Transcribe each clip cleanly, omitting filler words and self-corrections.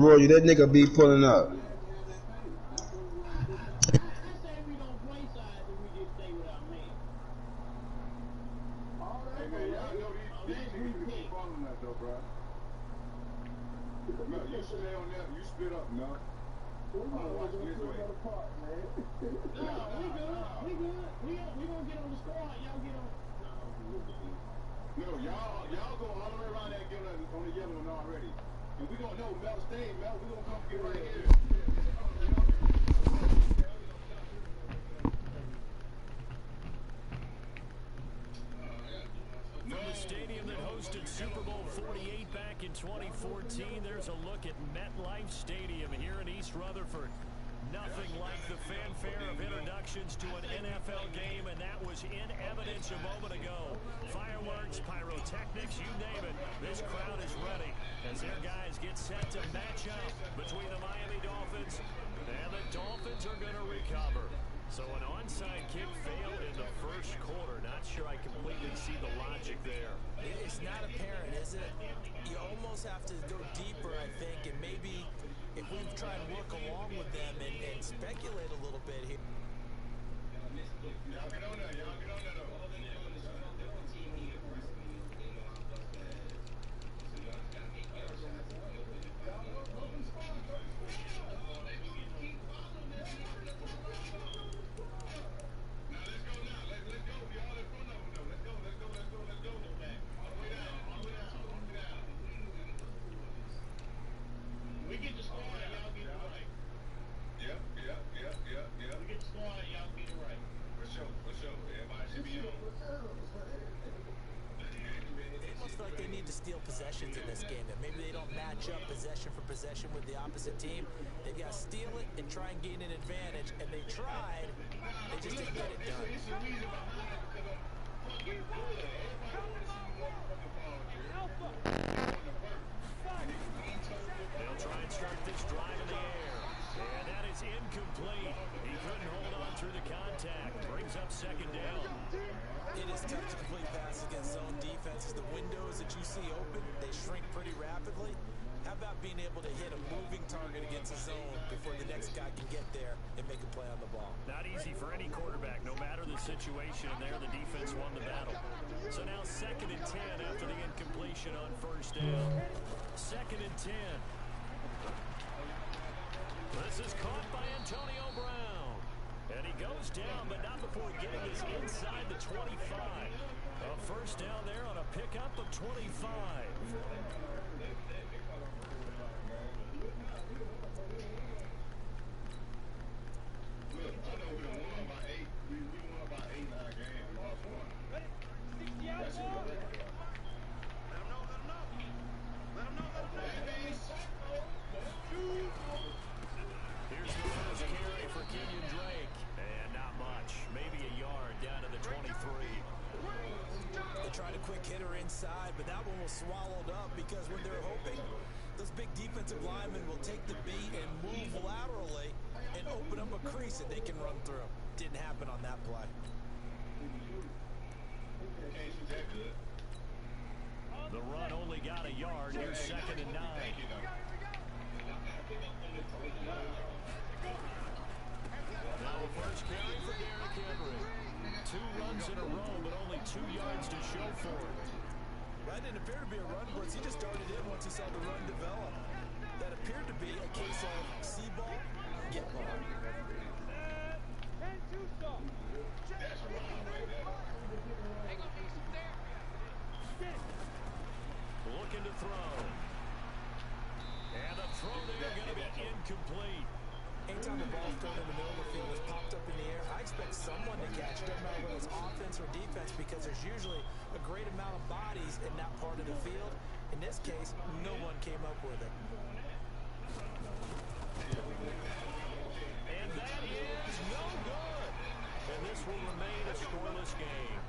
Roy, that nigga be pulling up. You stay on that. You split up, no. We gonna get on the squad. Y'all get on. No, y'all go all the way around that get on the yellow one already. And we gonna know Mel stay, Mel. We gonna come get right here. From the stadium that hosted Super Bowl 48 back in 2014, there's a look at MetLife Stadium here in East Rutherford. Nothing like the fanfare of introductions to an NFL game, and that was in evidence a moment ago. Fireworks, pyrotechnics, you name it. This crowd is ready as their guys get set to match up between the Miami Dolphins, and the Dolphins are going to recover. So an onside kick failed in the first quarter. Not sure I completely see the logic there. It's not apparent, is it? You almost have to go deeper, I think, and maybe if we try and work along with them and speculate a little bit here. Y'all get on there. Y'all get on there, though. Possessions in this game, that maybe they don't match up possession for possession with the opposite team. They've got to steal it and try and gain an advantage, and they tried, they just didn't get it done. They'll try and start this drive in the air, and that is incomplete. He couldn't hold on through the contact. Brings up second down. It is tough to complete passes against zone defenses. The windows that you see open, they shrink pretty rapidly. How about being able to hit a moving target against a zone before the next guy can get there and make a play on the ball? Not easy for any quarterback, no matter the situation. And there, the defense won the battle. So now 2nd and 10 after the incompletion on first down. 2nd and 10. This is caught by Antonio Brown. And he goes down, but not before getting us inside the 25. A first down there on a pickup of 25. Look, I know we don't won by 8. We won by 8 in our game. We lost 1. That's it. Let them know. Here's the first carry for Kenyon Drake. And not much. Maybe a yard down to the 23. They tried a quick hitter inside, but that one was swallowed up because when they're hoping, those big defensive linemen will take the beat and move laterally and open up a crease that they can run through. Didn't happen on that play. The run only got a yard. Here's 2nd and 9. Now a first carry for Derrick Henry. 2 runs in a row, but only 2 yards to show for it. That didn't appear to be a run blitz. He just started in once he saw the run develop. That appeared to be a case of see ball, get ball. Looking to throw. And the throw there going to be incomplete. Anytime the ball's thrown in the middle of the field, is popped up in the air, I expect someone to catch it, no matter whether it's offense or defense, because there's usually a great amount of bodies in that part of the field. In this case, no one came up with it. And that is no good. And this will remain a scoreless game.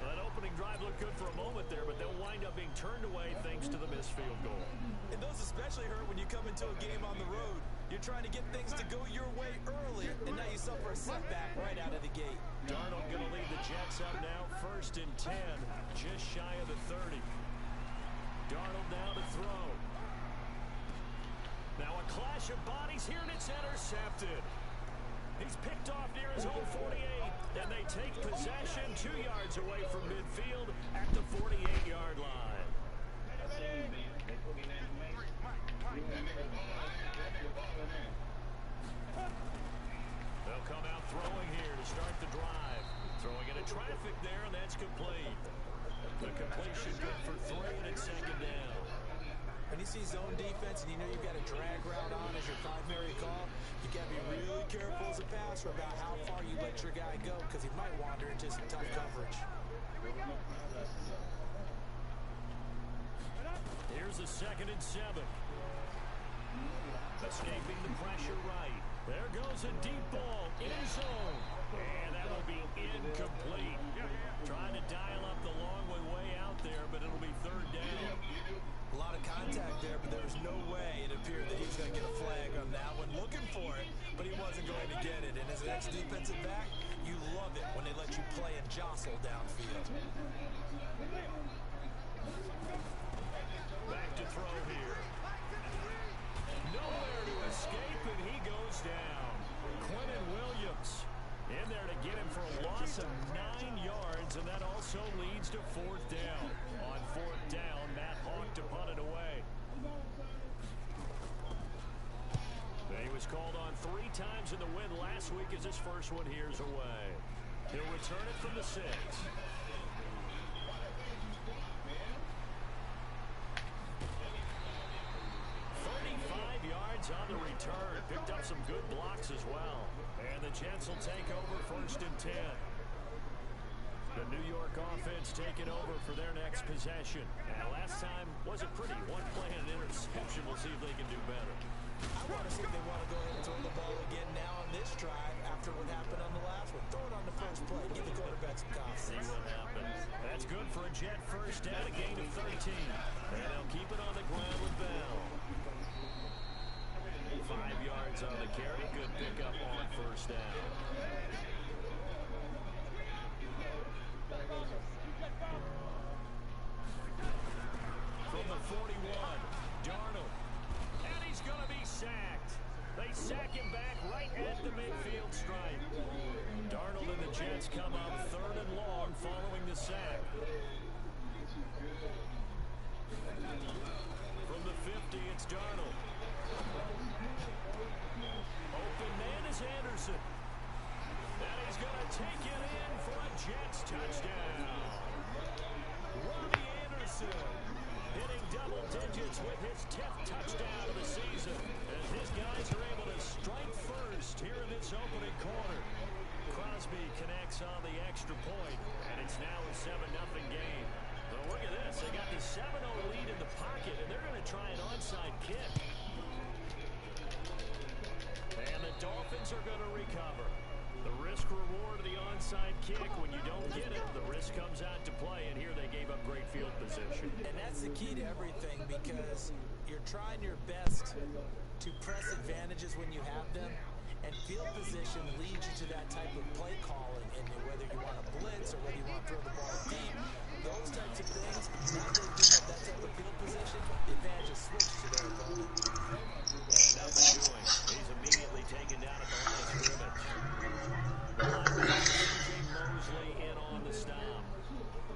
That opening drive looked good for a moment there, but they'll wind up being turned away thanks to the missed field goal. And those especially hurt when you come into a game on the road. You're trying to get things to go your way early, and now you suffer a setback right out of the gate. Darnold going to lead the Jets up now, 1st and 10, just shy of the 30. Darnold now to throw. rush of bodies here, and it's intercepted. He's picked off near his own 48, and they take possession 2 yards away from midfield at the 48-yard line. They'll come out throwing here to start the drive. Throwing into traffic there, and that's complete. The completion good for 3, and it's second down. When you see zone defense and you know you've got a drag route on as your primary call, you got to be really careful as a passer about how far you let your guy go because he might wander into some tough coverage. Here's a 2nd and 7. Escaping the pressure right. There goes a deep ball in zone. And that'll be incomplete. Trying to dial up the long one way out there, but it'll be 3rd down. A lot of contact there, but there's no way it appeared that he's going to get a flag on that one. Looking for it, but he wasn't going to get it. And as an ex-defensive back, you love it when they let you play and jostle downfield. Back to throw here. Nowhere to escape, and he goes down. Quentin Williams in there to get him for a loss of 9 yards, and that also leads to 4th down. On 4th down, Matt Hawk to punt it away. He was called on 3 times in the win last week as his first one here's away. He'll return it from the 6. 35 yards on the return. Picked up some good blocks as well. And the Jets will take over 1st and 10. The New York offense taking over for their next possession. And last time was a pretty one play and an interception. We'll see if they can do better. I want to see if they want to go ahead and throw the ball again now on this drive after what happened on the last one. Throw it on the first play. Give the quarterback some confidence. See what happens. That's good for a Jet first down, a gain of 13. And they'll keep it on the ground with Bell. 5 yards on the carry. Good pickup on 1st down. From the 41, Darnold. And he's going to be sacked. They sack him back right at the midfield stripe. Darnold and the Jets come up 3rd and long following the sack. From the 50, it's Darnold. Open man is Anderson. And he's going to take it in for a Jets touchdown. Robbie Anderson hitting double digits with his 10th touchdown of the season. As his guys are able to strike first here in this opening quarter. Crosby connects on the extra point, and it's now a 7-0 game. But look at this. They got the 7-0 lead in the pocket, and they're going to try an onside kick. And the Dolphins are going to recover. The risk-reward of the onside kick, when you don't get it, the risk comes out to play, and here they gave up great field position. And that's the key to everything because you're trying your best to press advantages when you have them, and field position leads you to that type of play calling, and whether you want to blitz or whether you want to throw the ball deep, those types of things, now that you have that type of field position, the advantage is switched to their opponent. Nothing doing. He's immediately taken down at the line of scrimmage. Mosley in on the stop.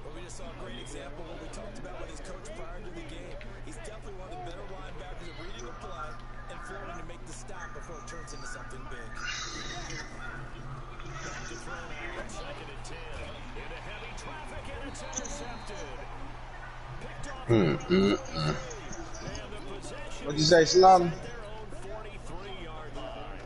Well, we just saw a great example of what we talked about with his coach prior to the game. He's definitely one of the better linebackers at reading the play and flowing to make the stop before it turns into something big. Back to throw now, 2nd and 10. Into heavy traffic, and it's intercepted. Picked off. And the possession. What'd you say, Slum? Their own 43-yard line.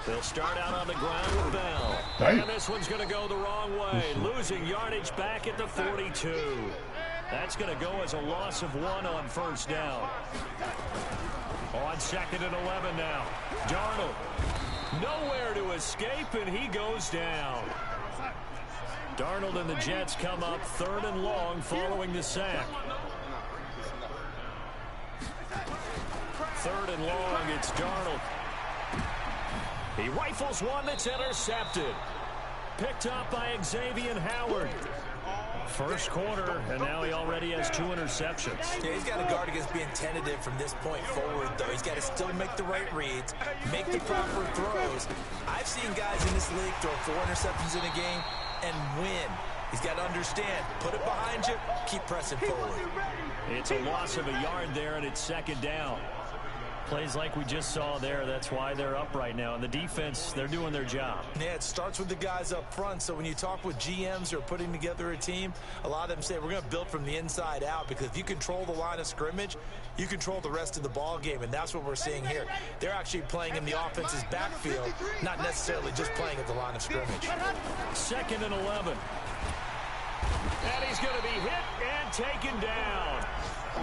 They'll start out on the ground with Bell. And this one's going to go the wrong way. Losing yardage back at the 42. That's going to go as a loss of 1 on 1st down. On on 2nd and 11 now. Darnold, nowhere to escape, and he goes down. Darnold and the Jets come up 3rd and long following the sack. 3rd and long, it's Darnold. He rifles one that's intercepted. Picked up by Xavier Howard. First quarter, and now he already has 2 interceptions. Yeah, he's got to guard against being tentative from this point forward, though. He's got to still make the right reads, make the proper throws. I've seen guys in this league throw 4 interceptions in a game and win. He's got to understand, put it behind you, keep pressing forward. It's a loss of a yard there, and it's 2nd down. Plays like we just saw there. That's why they're up right now. And the defense, they're doing their job. Yeah, it starts with the guys up front. So when you talk with GMs who are putting together a team, a lot of them say we're going to build from the inside out, because if you control the line of scrimmage, you control the rest of the ball game, and that's what we're seeing here. They're actually playing in the offense's backfield, not necessarily just playing at the line of scrimmage. 2nd and 11. And he's going to be hit and taken down.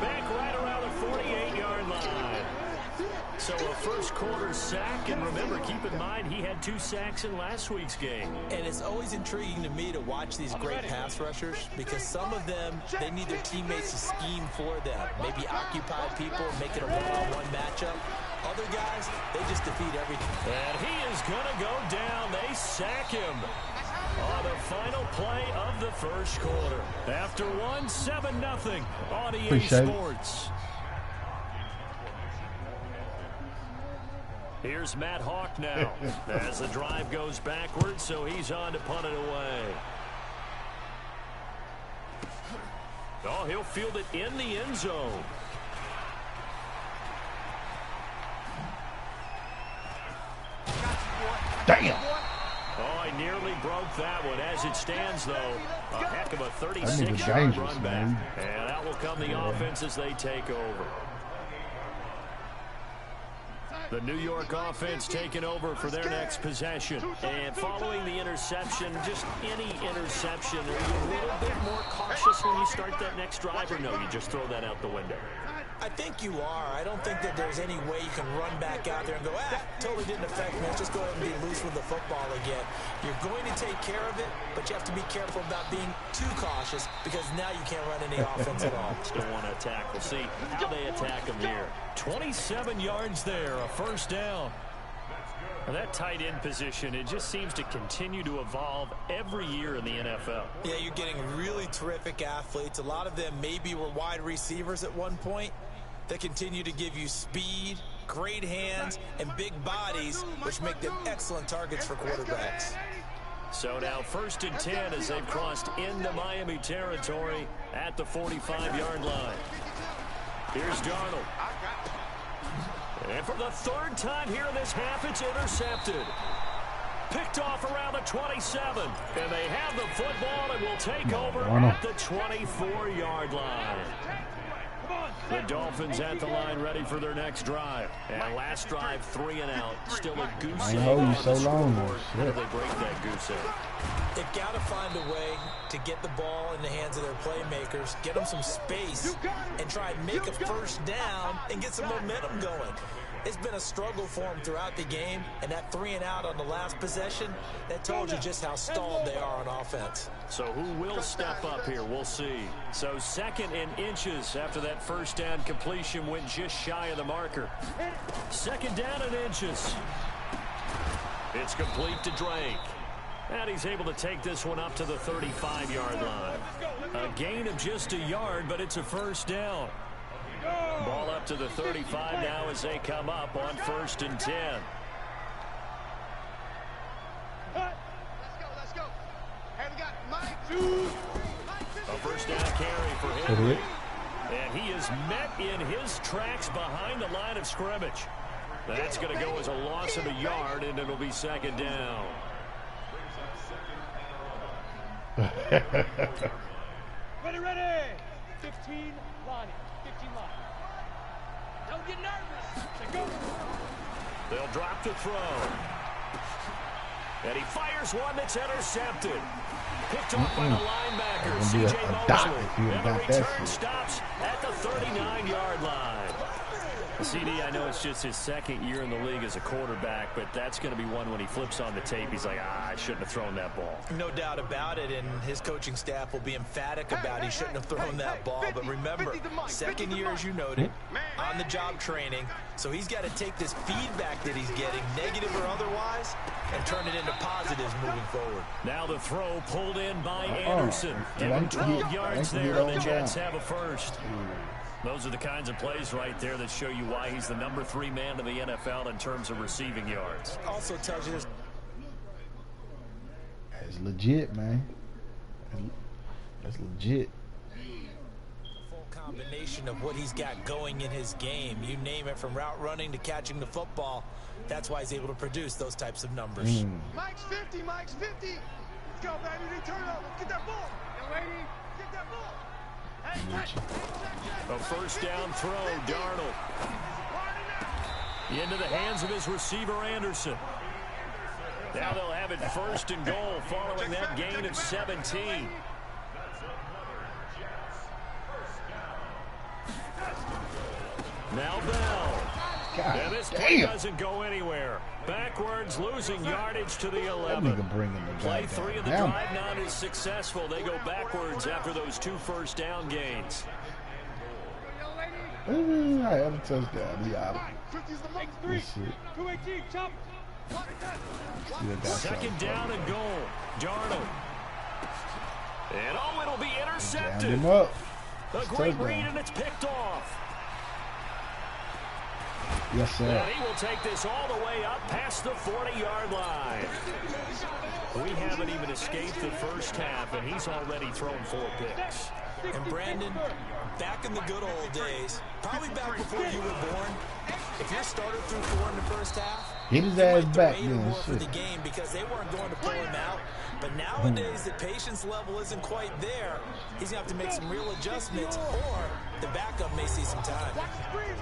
Back right around the 48-yard line. So a first quarter sack, and remember, keep in mind, he had 2 sacks in last week's game. And it's always intriguing to me to watch these great pass rushers, because some of them, they need their teammates to scheme for them. Maybe occupy people, make it a one-on-one matchup. Other guys, they just defeat everything. And he is going to go down. They sack him on the final play of the first quarter. After 7-0 on EA Sports. Here's Matt Hawk now as the drive goes backwards, so he's on to punt it away. Oh, he'll field it in the end zone. Damn. Oh, I nearly broke that one. As it stands, though, a heck of a 36-yard run back. And that will come the offense as they take over. The New York offense taking over for their next possession. And following the interception, just any interception, are you a little bit more cautious when you start that next drive, or no, you just throw that out the window? I think you are. I don't think that there's any way you can run back out there and go, totally didn't affect me. Let's just go ahead and be loose with the football again. You're going to take care of it, but you have to be careful about being too cautious, because now you can't run any offense at all. Still want to attack. We'll see how they attack them here. 27 yards there, a first down. And that tight end position, it just seems to continue to evolve every year in the NFL. Yeah, you're getting really terrific athletes. A lot of them maybe were wide receivers at one point. They continue to give you speed, great hands, and big bodies, which make them excellent targets for quarterbacks. So now 1st and 10 as they've crossed into Miami territory at the 45-yard line. Here's Darnold. And for the 3rd time here in this half, it's intercepted. Picked off around the 27. And they have the football and will take over at the 24-yard line. The Dolphins at the line, ready for their next drive. And last drive, 3 and out. Still a goose egg on the scoreboard. How do they break that goose egg? They've got to find a way to get the ball in the hands of their playmakers, get them some space, and try and make a first down and get some momentum going. It's been a struggle for them throughout the game, and that 3 and out on the last possession, that told you just how stalled they are on offense. So who will step up here? We'll see. So 2nd and inches after that first down completion went just shy of the marker. 2nd down and inches. It's complete to Drake. And he's able to take this one up to the 35-yard line. A gain of just a yard, but it's a first down. Ball up to the 35 now as they come up on 1st and 10. Let's go. Hey, we got Mike. A first down carry for Henry. And he is met in his tracks behind the line of scrimmage. That's going to go as a loss of a yard, and it'll be 2nd down. Ready. 15 line. 15 line. Don't get nervous. Go. They'll drop the throw. And he fires one that's intercepted. Picked off by the linebacker, C.J. Mosley. And the return stops at the 39-yard line. CD, I know it's just his second year in the league as a quarterback, but that's going to be one when he flips on the tape, he's like, I shouldn't have thrown that ball. No doubt about it, and his coaching staff will be emphatic about he shouldn't have thrown that ball. But remember, second year, as you noted, on-the-job training, so he's got to take this feedback that he's getting, negative or otherwise, and turn it into positives moving forward. Now the throw pulled in by Anderson. Give him 12 yards there, and the Jets have a first. Those are the kinds of plays right there that show you why he's the #3 man in the NFL in terms of receiving yards. Also tells you this. That's legit, man. That's legit. Full combination of what he's got going in his game. You name it, from route running to catching the football. That's why he's able to produce those types of numbers. Mike's 50, Mike's 50. Let's go, baby. Return over. Get that ball. Young lady, get that ball. A first down throw, Darnold. Into the hands of his receiver, Anderson. Now they'll have it first and goal following that gain of 17. Now Bell. And this play doesn't go anywhere. Backwards, losing yardage to the 11. Play 3 of the drive not is successful. They go backwards after those 2 first down gains. I have a touchdown. Yeah. Second down and goal. Darnold. And it'll be intercepted. Him up. A great read, and it's picked off. Yes, sir. And he will take this all the way up past the 40-yard line. We haven't even escaped the first half, and he's already thrown 4 picks. And Brandon, back in the good old days, probably back before you were born, if your starter threw 4 in the first half, hit his ass back then more for the game because they weren't going to pull him out. But nowadays, the patience level isn't quite there. He's going to have to make some real adjustments, or the backup may see some time.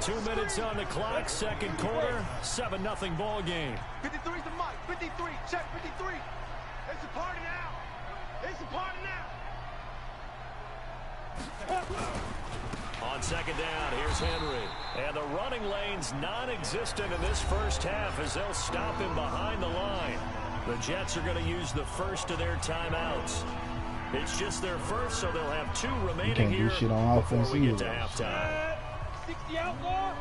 2 minutes on the clock, second quarter, 7-0 ball game. 53 to Mike. 53. Check 53. It's a party now. It's a party now. On second down, here's Henry. And the running lane's non-existent in this first half as they'll stop him behind the line. The Jets are going to use the first of their timeouts. It's just their first, so they'll have 2 remaining here before we get to halftime. 60 outlaw.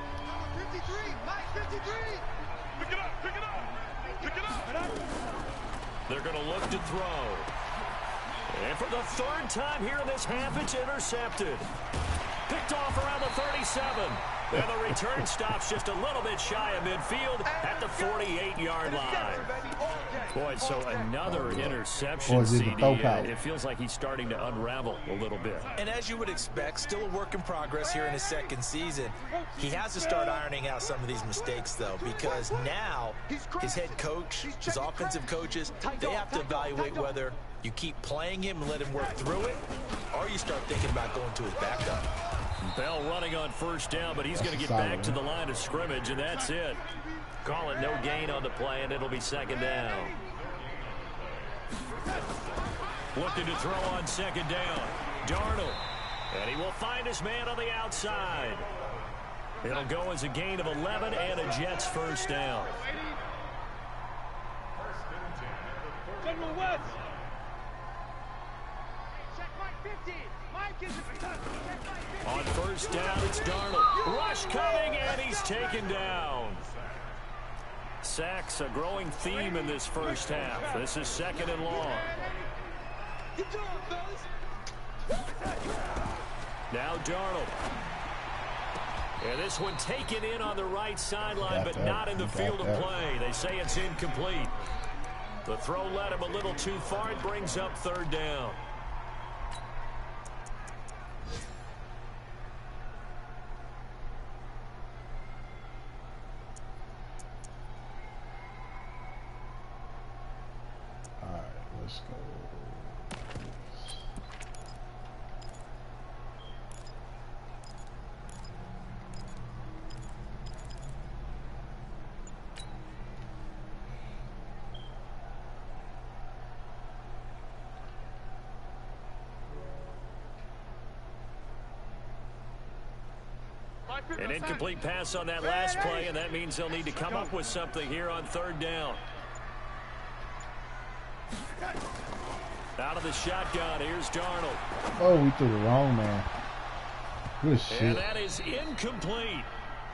53. Mike 53. Pick it up. Pick it up. Pick it up. They're going to look to throw. And for the 3rd time here in this half, it's intercepted. Picked off around the 37. And the return stops just a little bit shy of midfield at the 48-yard line. Boy, so another interception, CD. It feels like he's starting to unravel a little bit. And as you would expect, still a work in progress here in his second season. He has to start ironing out some of these mistakes, though, because now his head coach, his offensive coaches, they have to evaluate whether you keep playing him and let him work through it, or you start thinking about going to his backup. Bell running on first down, but he's going to get back to the line of scrimmage, and that's it. Call it no gain on the play, and it'll be second down. Looking to throw on second down. Darnold. And he will find his man on the outside. It'll go as a gain of 11 and a Jets first down. General West. Check Mike 50. Mike is On first down, it's Darnold. Rush coming, and he's taken down. Sacks a growing theme in this first half. This is second and long. Now Darnold. And this one taken in on the right sideline, but not in the field of play. They say it's incomplete. The throw led him a little too far. It brings up 3rd down. Let's go. An incomplete pass on that last play, and that means they'll need to come up with something here on third down. Out of the shotgun, here's Darnold. Oh, we threw the wrong man. Good shit. And that is incomplete.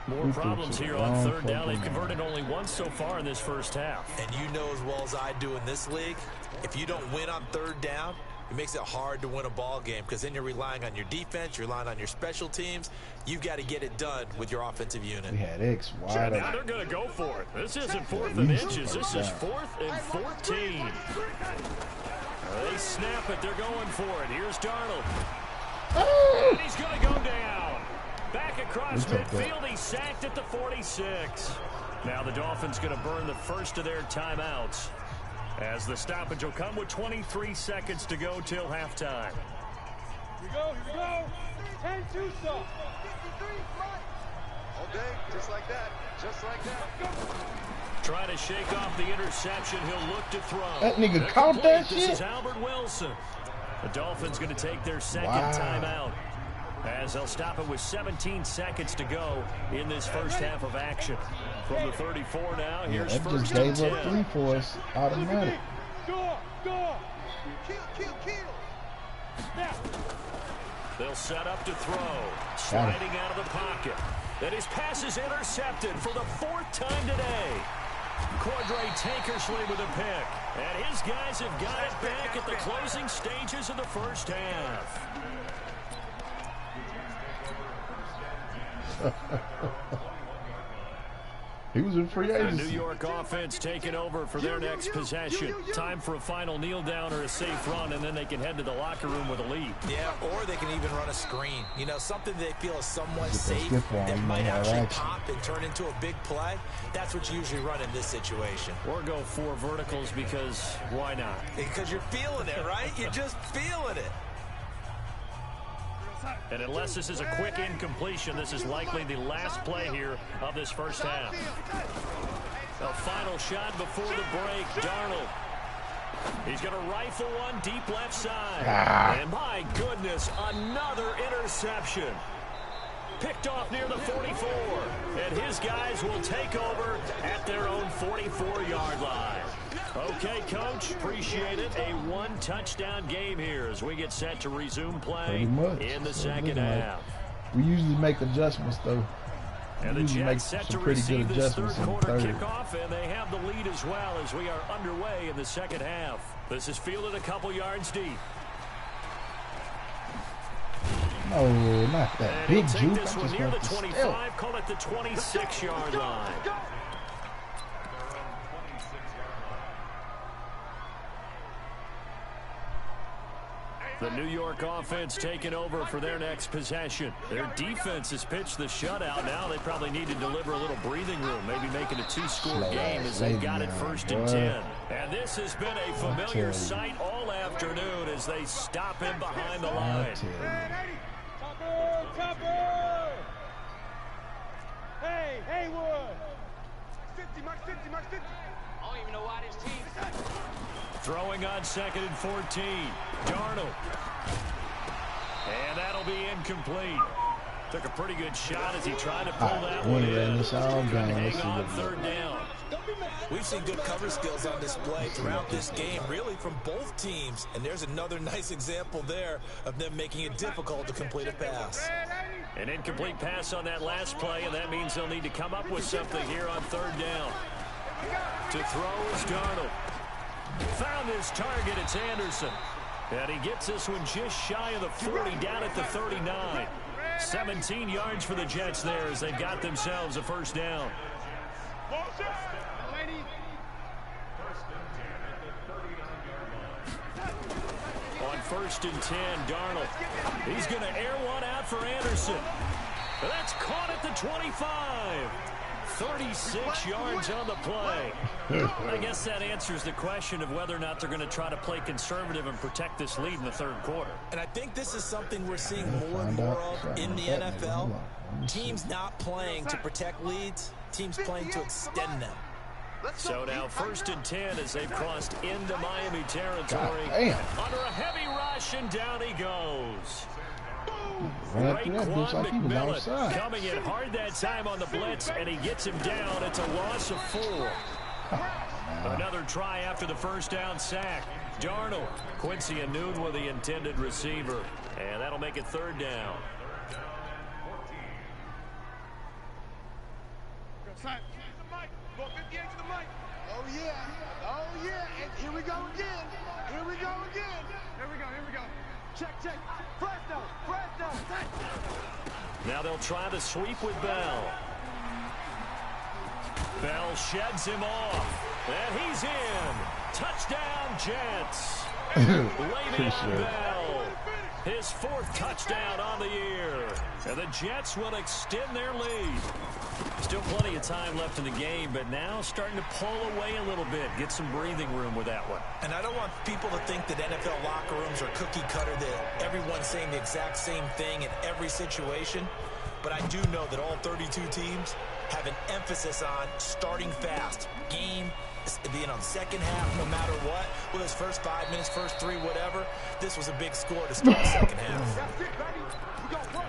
More problems here on third down. They've converted only once so far in this first half. And you know as well as I do in this league, if you don't win on third down, it makes it hard to win a ball game because then you're relying on your defense, you're relying on your special teams. You've got to get it done with your offensive unit. We had X wide open. Now they're going to go for it. This isn't 4th and inches. This is 4th and 14. They snap it. They're going for it. Here's Darnold. Oh! And he's going to go down. Back across midfield. He's sacked at the 46. Now the Dolphins going to burn the first of their timeouts, as the stoppage will come with 23 seconds to go till halftime. Here we go. 10-2 stop. Okay, just like that. Trying to shake off the interception. He'll look to throw. That nigga caught that shit. This is Albert Wilson. The Dolphins going to take their second timeout, as they'll stop it with 17 seconds to go in this first half of action. From the 34 now, here's that first just and gave 10. up 3 for us automatic. Go. Kill. Now. They'll set up to throw. Sliding out of the pocket. Then his pass is intercepted for the 4th time today. Cordray Tankersley with a pick. And his guys have got it back at the closing stages of the first half. He was in free agency. The New York offense taking over for their next possession. Time for a final kneel down or a safe run, and then they can head to the locker room with a lead. Yeah, or they can even run a screen. You know, something they feel is somewhat safe ball, that might actually action. pop and turn into a big play. That's what you usually run in this situation. Or go 4 verticals, because why not? Because you're feeling it, right? You're just feeling it. And unless this is a quick incompletion, this is likely the last play here of this first half. A final shot before the break. Darnold. He's going to rifle one deep left side. And my goodness, another interception. Picked off near the 44. And his guys will take over at their own 44-yard line. Okay, Coach, appreciate it. A 1-touchdown game here as we get set to resume play in the second half. We usually make adjustments, though. And the Jets set to receive this third quarter kickoff, and they have the lead as well as we are underway in the second half. This is fielded a couple yards deep. No, not that And big take juke. this one near the 25, call it the 26-yard line. The New York offense taking over for their next possession. Their defense has pitched the shutout. Now they probably need to deliver a little breathing room, maybe make it a 2-score game as they've got it 1st and 10. And this has been a familiar sight all afternoon as they stop him behind the line. Topper! Hey, Haywood! 50, Mark 50. I don't even know why this team. Throwing on 2nd and 14. Darnold. And that'll be incomplete. Took a pretty good shot as he tried to pull that one in. Hang on 3rd down. We've seen good cover skills on display throughout this game, really from both teams. And there's another nice example there of them making it difficult to complete a pass. An incomplete pass on that last play, and that means they'll need to come up with something here on 3rd down. To throw is Darnold. Found his target, it's Anderson. And he gets this one just shy of the 40, down at the 39. 17 yards for the Jets there as they've got themselves a 1st down. On 1st and 10, Darnold. He's going to air one out for Anderson. But that's caught at the 25. 36 yards on the play. I guess that answers the question of whether or not they're going to try to play conservative and protect this lead in the 3rd quarter. And I think this is something we're seeing more and more of in the NFL. Teams not playing to protect leads, teams playing to extend them. So now 1st and 10 as they've crossed into Miami territory. Damn. Under a heavy rush, and down he goes. Raekwon McMillan coming in hard that time on the blitz, and he gets him down. It's a loss of 4. Another try after the first down sack. Darnold, Quincy Anoon with the intended receiver, and that'll make it 3rd down. Oh yeah, and here we go again. Here we go. Check. Fresno. Now they'll try the sweep with Bell. Bell sheds him off, and he's in. Touchdown, Jets. Le'Veon Bell, his 4th touchdown on the year. And the Jets will extend their lead. Still plenty of time left in the game, but now starting to pull away a little bit. Get some breathing room with that one. And I don't want people to think that NFL locker rooms are cookie cutter, that everyone's saying the exact same thing in every situation. But I do know that all 32 teams have an emphasis on starting fast. Game being on second half no matter what. Well, his first 5 minutes, first 3, whatever. This was a big score to start the second half. That's it, baby. We got work.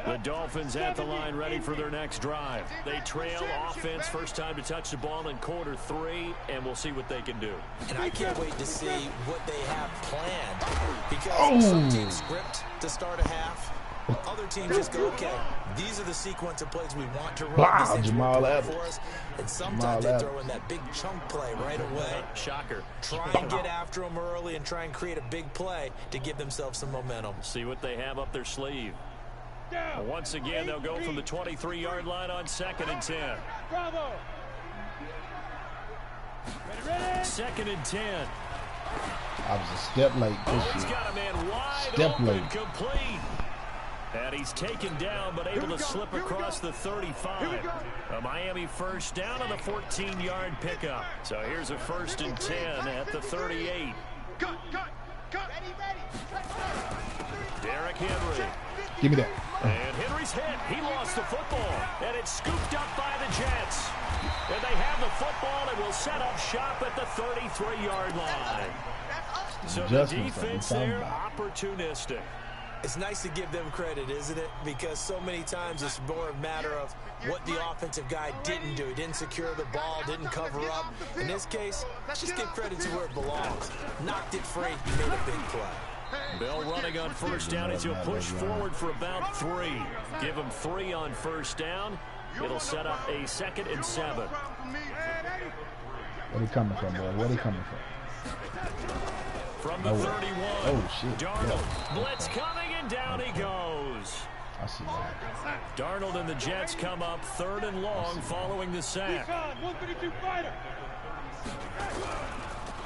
The Dolphins at the line ready for their next drive. They trail offense, first time to touch the ball in quarter 3, and we'll see what they can do. And I can't wait to see what they have planned, because some teams script to start a half. Other teams just go, okay, these are the sequence of plays we want to run. This Jamal for us. And sometimes they throw in that big chunk play right away. Shocker. Try and get after them early and try and create a big play to give themselves some momentum. See what they have up their sleeve. Once again, they'll go from the 23-yard line on 2nd and 10. Bravo. Ready. 2nd and 10. I was a step late. He's got a man wide Step open, late. complete. And he's taken down, but able to slip across the 35. A Miami first down on the 14-yard pickup. So here's a 1st and 10 at the 38. Cut. Ready. Derrick Henry. Give me that. And Henry's hit. He lost the football. And it's scooped up by the Jets. And they have the football and will set up shop at the 33-yard line. So the defense there, opportunistic. It's nice to give them credit, isn't it? Because so many times it's more a matter of what the offensive guy didn't do. He didn't secure the ball, didn't cover up. In this case, let's just give credit to where it belongs. Knocked it free. He made a big play. Bell running on first down as he'll push forward for about 3. Give him 3 on first down. It'll set up a 2nd and 7. Where he coming from, boy? Where he coming from? From the 31. Oh, shit. Darnold. Blitz coming, and down he goes. I see that. Darnold and the Jets come up 3rd and long following the sack. 132 fighter.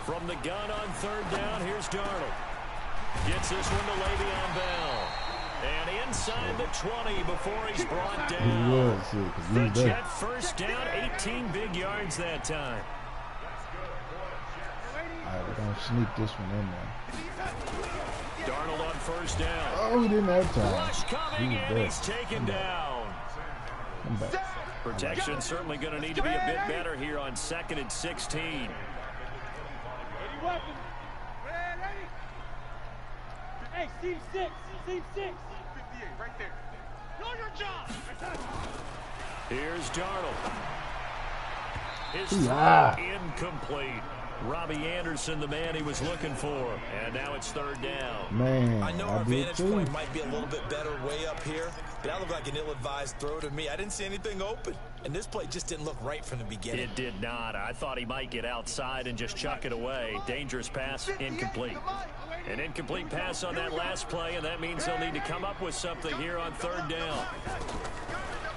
From the gun on 3rd down, here's Darnold. Gets this one to Le'Veon Bell. And inside the 20 before he's brought down. The Jet first down, 18 big yards that time. All right, we're going to sneak this one in there. Darnold on first down. Oh, he didn't have time. Rush coming, and he's taken down. Come back. Protection certainly going to need to be a bit better here on 2nd and 16. Ready weapon. Ready. Hey, Steve 6. 58, right there. Know your job. Here's Darnold. His Yeah. throw incomplete. Robbie Anderson, the man he was looking for. And now it's 3rd down. Man, I know our vantage point might be a little bit better way up here, but that looked like an ill-advised throw to me. I didn't see anything open, and this play just didn't look right from the beginning. It did not. I thought he might get outside and just chuck it away. Dangerous pass, incomplete. An incomplete pass on that last play, and that means they'll need to come up with something here on 3rd down.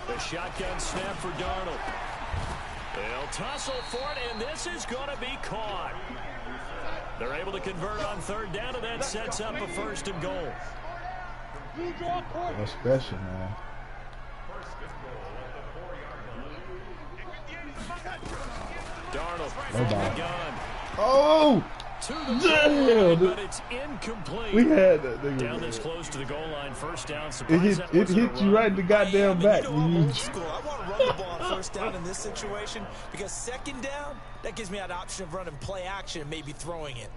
The shotgun snap for Darnold. They'll tussle for it, and this is going to be caught. They're able to convert on 3rd down, and that sets up a 1st and goal. That's special, man. Darnold from the gun. Oh! To the goal, but it's incomplete. We had that. Down this close to the goal line, first down. It hit you right in the goddamn back. You know, I'm old school. I want to run the ball on 1st down in this situation because 2nd down, that gives me that option of running play action and maybe throwing it.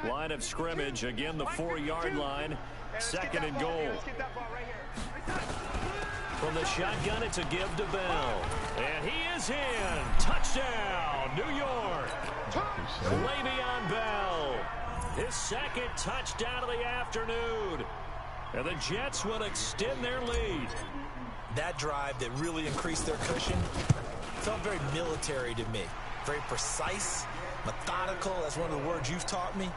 Line of scrimmage, again the 4-yard line. 2nd and goal. From the shotgun, it's a give to Bell. And he is in. Touchdown, New York. Le'Veon Bell. His 2nd touchdown of the afternoon. And the Jets will extend their lead. That drive that really increased their cushion felt very military to me. Very precise, methodical. That's one of the words you've taught me.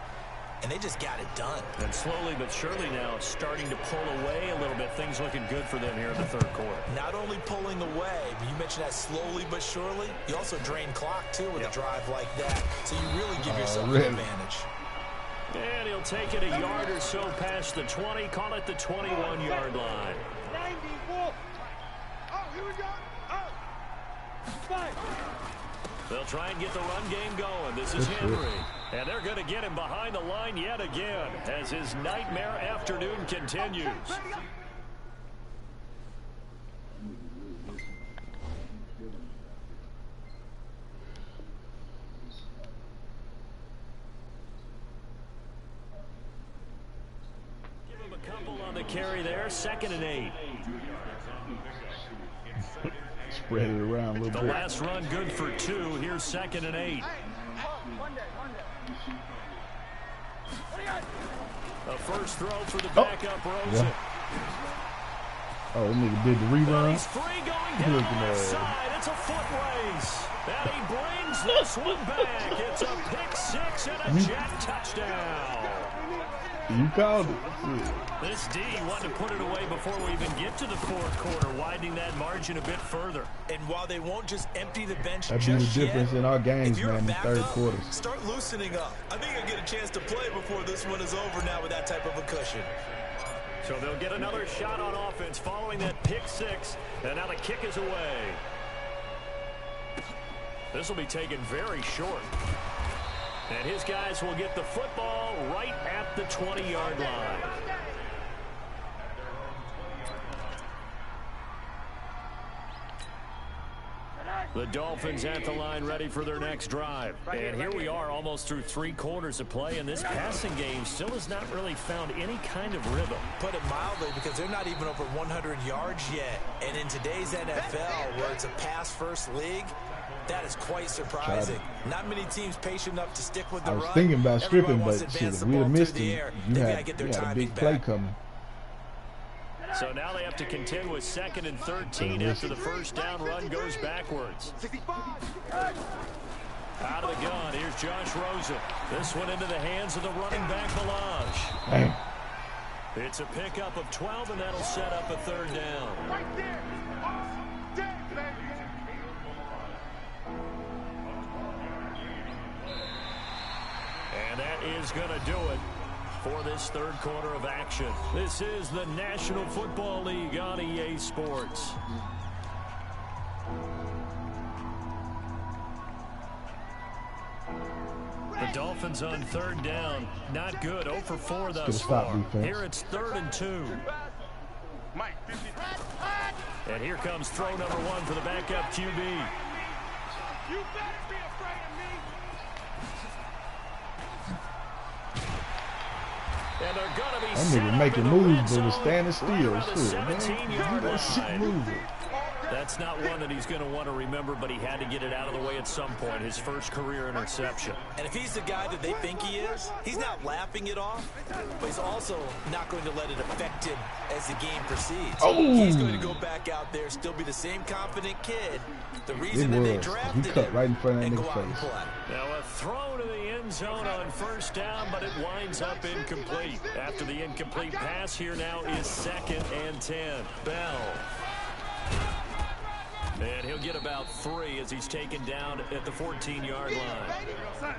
And they just got it done. And slowly but surely now starting to pull away a little bit. Things looking good for them here in the 3rd quarter. Not only pulling away, but you mentioned that slowly but surely. You also drain clock, too, with a drive like that. So you really give yourself an advantage. And he'll take it a yard or so past the 20. Call it the 21-yard line. 94. Oh, here we go. Oh. 5. They'll try and get the run game going. This is Henry. And they're going to get him behind the line yet again as his nightmare afternoon continues. Give him a couple on the carry there. 2nd and 8. Spread it around a little bit. The last run good for 2. Here's 2nd and 8. A first throw for the backup Rosen. Yeah. Oh, that nigga did the rerun. He's free going down left side. It's a foot race. And he brings this one back. It's a pick 6 and a Jet touchdown. You called it. This D wanted to put it away before we even get to the 4th quarter, widening that margin a bit further. And while they won't just empty the bench That'd be the difference in our games, man, in the 3rd quarter. Start loosening up. I think I'll get a chance to play before this one is over now with that type of a cushion. So they'll get another shot on offense following that pick 6, and now the kick is away. This will be taken very short. And his guys will get the football right at the 20-yard line. The Dolphins at the line ready for their next drive. And here we are almost through 3 quarters of play, and this passing game still has not really found any kind of rhythm. Put it mildly, because they're not even over 100 yards yet. And in today's NFL, where it's a pass-first league, that is quite surprising. Not many teams patient enough to stick with the run. I was thinking about stripping, but shit, if we had missed it, you had a big play coming. So now they have to contend with 2nd and 13 after the first down run goes backwards. Out of the gun, here's Josh Rosen. This one into the hands of the running back, Balaj. It's a pickup of 12, and that'll set up a 3rd down. Right there. And that is going to do it for this 3rd quarter of action. This is the National Football League on EA Sports. The Dolphins on 3rd down. Not good. 0 for 4 thus far. Here it's 3rd and 2. And here comes throw number 1 for the backup QB. You better be afraid of me. And they're going to be that set nigga up making in the red moves, but was zone standing still. right around the Shit, man. 17-yard That shit line. moving. That's not one that he's going to want to remember, but he had to get it out of the way at some point. His first career interception. And if he's the guy that they think he is, he's not laughing it off, but he's also not going to let it affect him as the game proceeds. Oh. He's going to go back out there, still be the same confident kid. The reason that they drafted He cut right in front of that him and nigga's go out and face. play. Now a throw to the end zone on first down, but it winds up incomplete. After the incomplete pass, here now is 2nd and 10. Bell. And he'll get about 3 as he's taken down at the 14-yard line.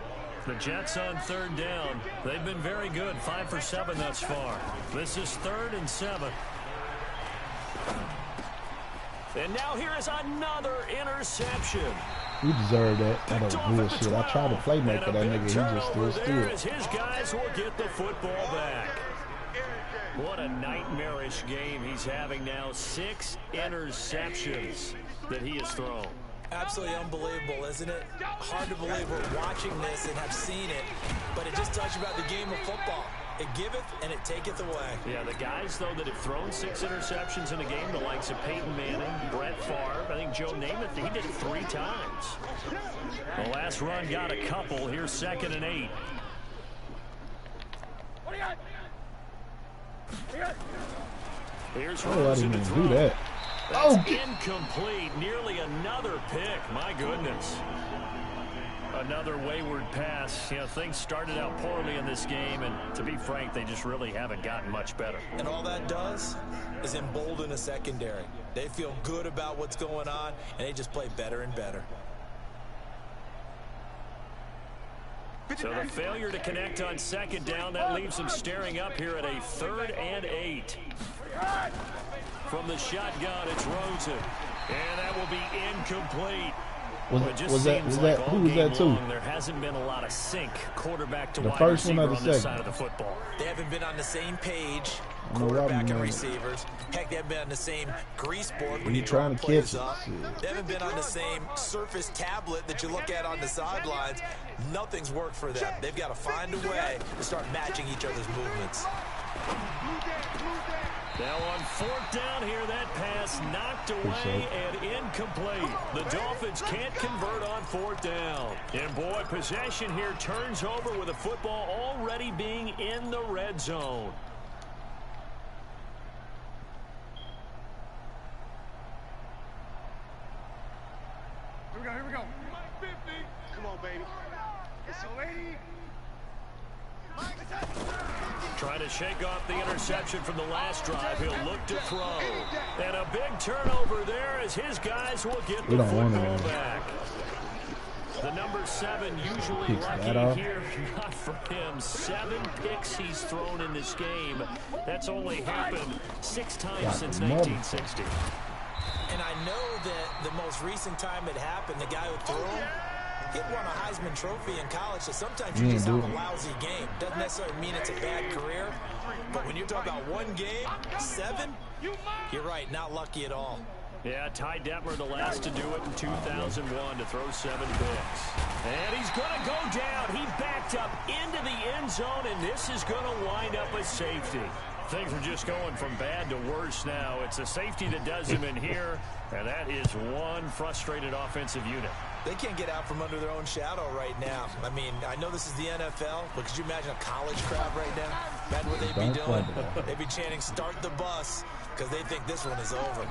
The Jets on 3rd down. They've been very good, 5 for 7 thus far. This is 3rd and 7. And now here is another interception. He deserved that. That was bullshit. I tried to playmaker that nigga. He just stood still. As his guys will get the football back. What a nightmarish game he's having now. 6 interceptions that he has thrown. Absolutely unbelievable, isn't it? Hard to believe we're watching this and have seen it, but it just tells you about the game of football. It giveth and it taketh away. Yeah, the guys, though, that have thrown 6 interceptions in a game, the likes of Peyton Manning, Brett Favre, I think Joe Namath, he did it 3 times. The last run got a couple. Here's 2nd and 8. What do you got? Here's Oh, I Rose didn't to even throw. do that. That's Oh, incomplete. Nearly another pick. My goodness. Another wayward pass. You know, things started out poorly in this game, and to be frank, they just really haven't gotten much better. And all that does is embolden a secondary. They feel good about what's going on, and they just play better and better. So the failure to connect on 2nd down, that leaves them staring up here at a 3rd and 8. From the shotgun, it's Rosen. And that will be incomplete. who was that too? There hasn't been a lot of sync quarterback to The wide first one receiver or the on this second? side of the football. They haven't been on the same page, I know quarterback Robin and knows. receivers. Heck, they haven't been on the same grease board when You you draw trying to plays catch it, up. shit. They haven't been on the same surface tablet that you look at on the sidelines. Nothing's worked for them. They've got to find a way to start matching each other's movements. Now on 4th down here, that pass knocked away and incomplete. The Dolphins can't convert on 4th down. And boy, possession here turns over with the football already being in the red zone. Here we go. Come on, baby. It's a lady. Trying to shake off the interception from the last drive. He'll look to throw. And a big turnover there as his guys will get the football back. The number 7 usually lucky here. Not for him. 7 picks he's thrown in this game. That's only happened 6 times since 1960. And I know that the most recent time it happened, the guy who threw him, he'd won a Heisman Trophy in college, so sometimes you just have a lousy game. Doesn't necessarily mean it's a bad career, but when you're talking about one game, 7, you're right, not lucky at all. Yeah, Ty Detmer, the last to do it in 2001 to throw 7 picks. And he's going to go down. He backed up into the end zone, and this is going to wind up a safety. Things are just going from bad to worse now. It's a safety that does him in here, and that is one frustrated offensive unit. They can't get out from under their own shadow right now. I mean, I know this is the NFL, but could you imagine a college crowd right now? Imagine what they'd be doing. They'd be chanting, "Start the bus," because they think this one is over.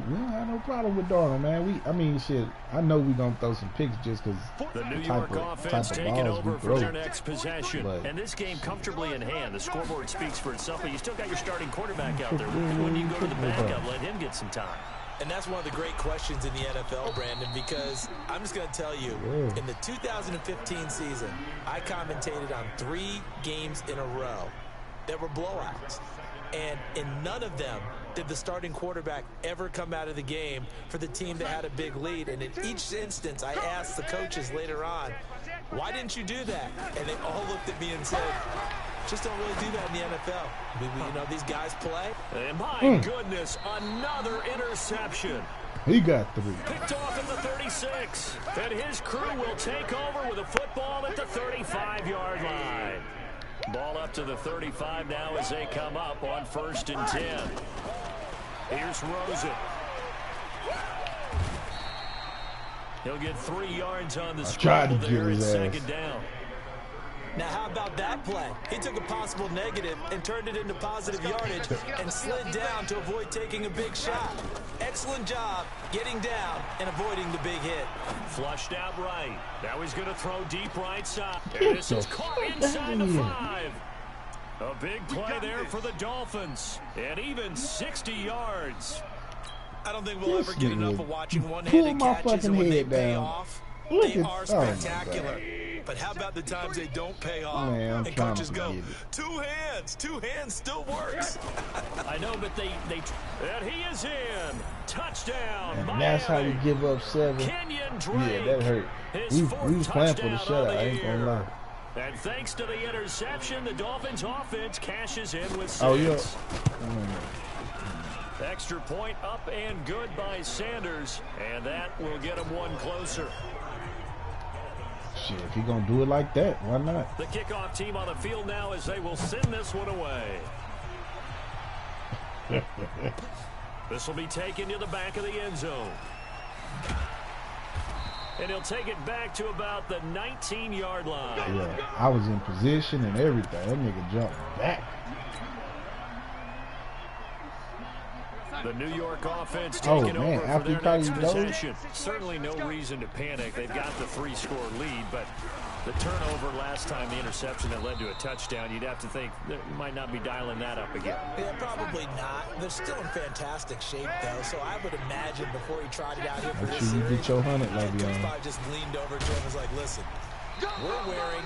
We don't have no problem with Darnold, man. I mean, shit. I know we gonna throw some picks just because the New York offense taking over for their next possession, and this game comfortably in hand. The scoreboard speaks for itself, but you still got your starting quarterback out there. When you go to the backup, let him get some time. And that's one of the great questions in the NFL, Brandon, because I'm just going to tell you, in the 2015 season, I commentated on 3 games in a row that were blowouts. And in none of them did the starting quarterback ever come out of the game for the team that had a big lead. And in each instance, I asked the coaches later on, why didn't you do that? And they all looked at me and said, just don't really do that in the NFL. You know, these guys play. And my goodness, another interception. He got 3. Picked off at the 36. And his crew will take over with a football at the 35-yard line. Ball up to the 35 now as they come up on 1st and 10. Here's Rosen. He'll get 3 yards on the scramble there at 2nd down. Now, how about that play? He took a possible negative and turned it into positive yardage and slid down to avoid taking a big shot. Excellent job getting down and avoiding the big hit. Flushed out right. Now he's going to throw deep right side. And this is caught inside the 5. A big play there for the Dolphins. And even 60 yards. I don't think we'll ever get enough of watching one-handed catches, and when they pay off, they are spectacular. But how about the times they don't pay off? Man, and coaches go, 2 hands still works. I know, but they and he is in. Touchdown, And Miami. that's how you give up 7. Kenyon Drake. Yeah, that hurt. We was playing for the shutout, I ain't gonna lie. And thanks to the interception, the Dolphins offense cashes in with 6. Oh, yeah. Extra point up and good by Sanders, and that will get him one closer. Shit, if he gonna do it like that, why not? The kickoff team on the field now as they will send this one away. This will be taken to the back of the end zone. And he'll take it back to about the 19-yard line. Yeah, I was in position and everything. That nigga jumped back. The New York offense taking over for after their next you possession. Certainly no reason to panic. They've got the 3-score lead, but the turnover last time, the interception that led to a touchdown, you'd have to think that you might not be dialing that up again. Yeah, probably not. They're still in fantastic shape, though, so I would imagine before he tried it out here for this series, get your 100 like Coach Bob just leaned over to him and was like, listen, we're wearing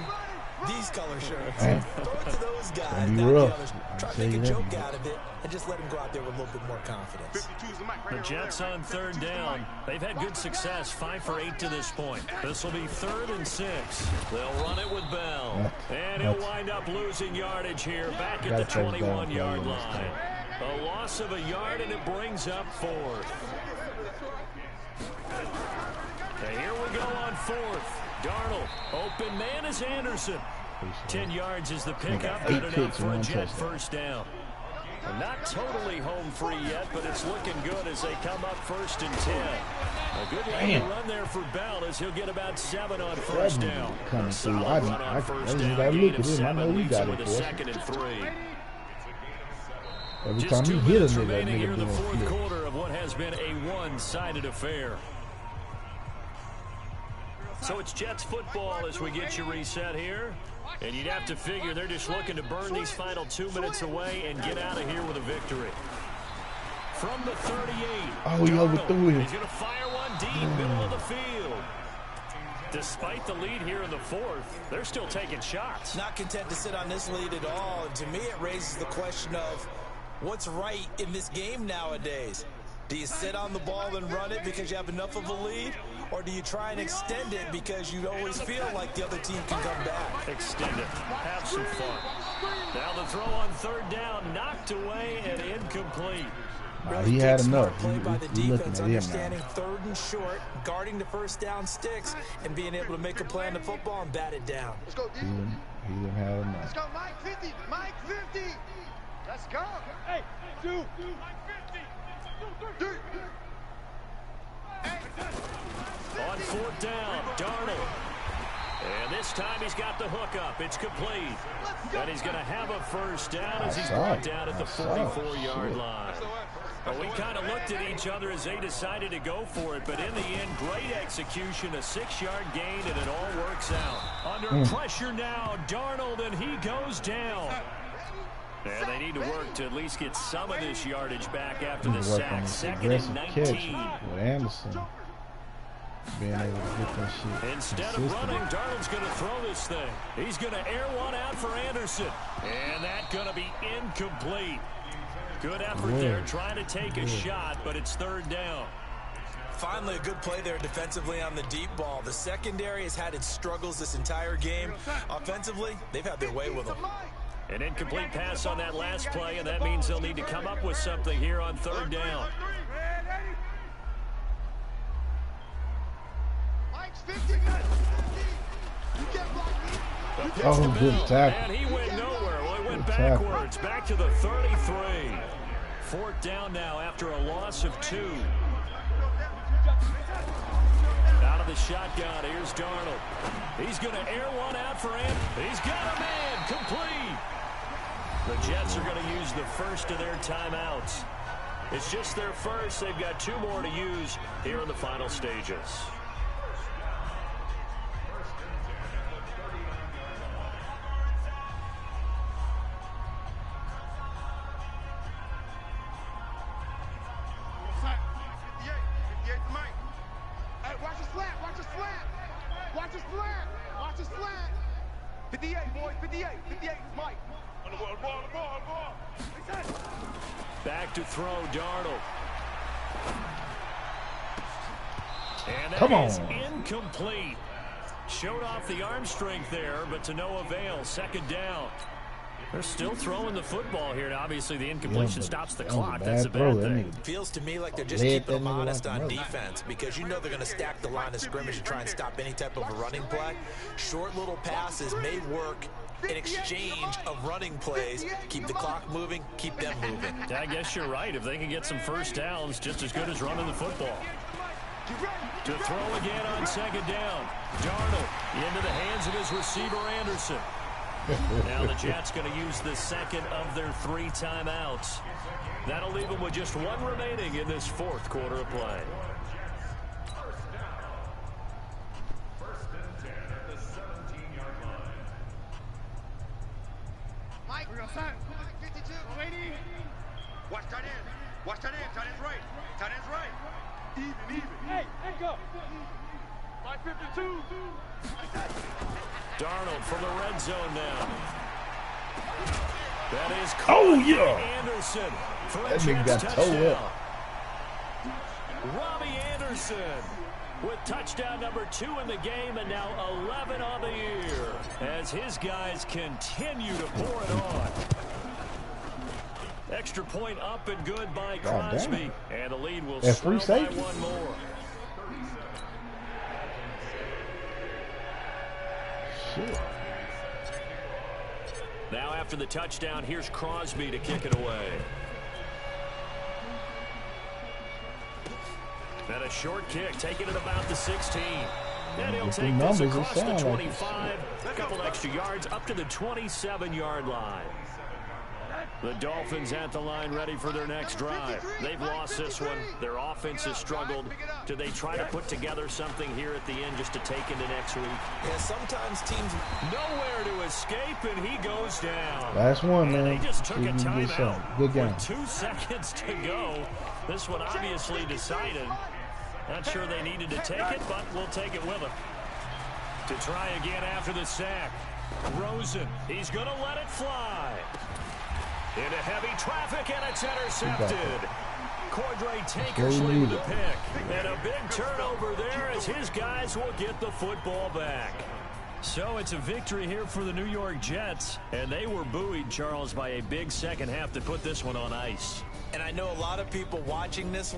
these color shirts. Throw it to those guys, not the others. Try to make a joke out of it and just let them go out there with a little bit more confidence. The Jets on 3rd down. They've had good success, 5 for 8 to this point. This will be 3rd and 6. They'll run it with Bell. And he'll wind up losing yardage here back at the 21-yard line. A loss of a yard, and it brings up 4th. And here we go on 4th. Darnold, open man is Anderson. 10 yards is the pickup, good enough for a Jet first down. And not totally home free yet, but it's looking good as they come up 1st and 10. A good line run there for Bell as he'll get about 7 on first down. Coming through. Solid run on first down. Gain of 7 leads him with a 2nd and 3. Every Just time 2 he hit minutes a remaining here in the nigga, 4th quarter of what has been a one-sided affair. So it's Jets football as we get you reset here. And you'd have to figure they're just looking to burn these final 2 minutes away and get out of here with a victory. From the 38. Oh, he overthrew him. He's going to fire one deep, middle of the field. Despite the lead here in the 4th, they're still taking shots. Not content to sit on this lead at all. And to me, it raises the question of what's right in this game nowadays. Do you sit on the ball and run it because you have enough of a lead? Or do you try and extend it because you always feel like the other team can come back? Extend it. Have some fun. Now the throw on 3rd down, knocked away and incomplete. He had enough. Play by the He looking defense, at him understanding now. 3rd and short, guarding the first down sticks, and being able to make a play on the football and bat it down. Let's go, D. He didn't have enough. Let's go, Mike 50. Mike 50. Let's go. Hey, 2. Mike 50. 2, 3. On 4th down, Darnold. And this time he's got the hook up. It's complete. And he's going to have a first down as he's brought down at the 44-yard line. Well, we kind of looked at each other as they decided to go for it, but in the end, great execution, a 6-yard gain, and it all works out. Under pressure now, Darnold, and he goes down. And they need to work to at least get some of this yardage back after the sack. 2nd and 19. With Anderson being able to get that shit. Instead of running, Darnold's going to throw this thing. He's going to air one out for Anderson. And that's going to be incomplete. Good effort there, trying to take a shot, but it's 3rd down. Finally, a good play there defensively on the deep ball. The secondary has had its struggles this entire game. Offensively, they've had their way with them. An incomplete pass on that last play, and that means they'll need to come up with something here on 3rd down. Oh, good tackle. And he went nowhere. Well, he went backwards, back to the 33. 4th down now after a loss of 2. Out of the shotgun, here's Darnold. He's going to air one out for him. He's got a man, complete. The Jets are going to use the first of their timeouts. It's just their first. They've got 2 more to use here in the final stages. Watch his flat. Watch his flat. Watch his flat. Watch his flat. 58, boys. 58. 58, Mike. On the ball. Back to throw, Darnold. And Come that is on. incomplete. Showed off the arm strength there, but to no avail. 2nd down. They're still throwing the football here, and obviously the incompletion stops the clock. That That's a throw. bad thing. Feels to me like they're just keeping them honest on defense because you know they're going to stack the line of scrimmage and try and stop any type of a running play. Short little passes may work in exchange of running plays. Keep the clock moving, keep them moving. I guess you're right. If they can get some first downs, just as good as running the football. To throw again on second down. Darnold into the hands of his receiver, Anderson. Now the Jets going to use the second of their 3 timeouts. That'll leave them with just 1 remaining in this 4th quarter of play. First and 10 at the 17-yard line. Mike, we're going to sign. 52. 80. Watch tight end. Watch tight end. Tight end's right. Tight end's right. Even. Hey, go. Mike 52. Darnold from the red zone now. That is Anderson for a Jets touchdown. Robbie Anderson with touchdown number 2 in the game and now 11 on the year as his guys continue to pour it on. Extra point up and good by Crosby, and the lead will swell by 1 more. Shit. Now after the touchdown, here's Crosby to kick it away. And a short kick, taking it about the 16. And he'll take this across the 25, a couple extra yards up to the 27-yard line. The Dolphins at the line ready for their next drive. They've lost this one. Their offense has struggled. Do they try to put together something here at the end just to take into next week? Yeah, sometimes teams nowhere to escape, and he goes down. Last one, man. They just took a timeout. Good game. With 2 seconds to go. This one obviously decided. Not sure they needed to take it, but we'll take it with them. To try again after the sack. Rosen, he's going to let it fly. Into heavy traffic, and it's intercepted. Cordray Tankersley with the pick. And a big turnover there as his guys will get the football back. So it's a victory here for the New York Jets. And they were buoyed, Charles, by a big second half to put this one on ice. And I know a lot of people watching this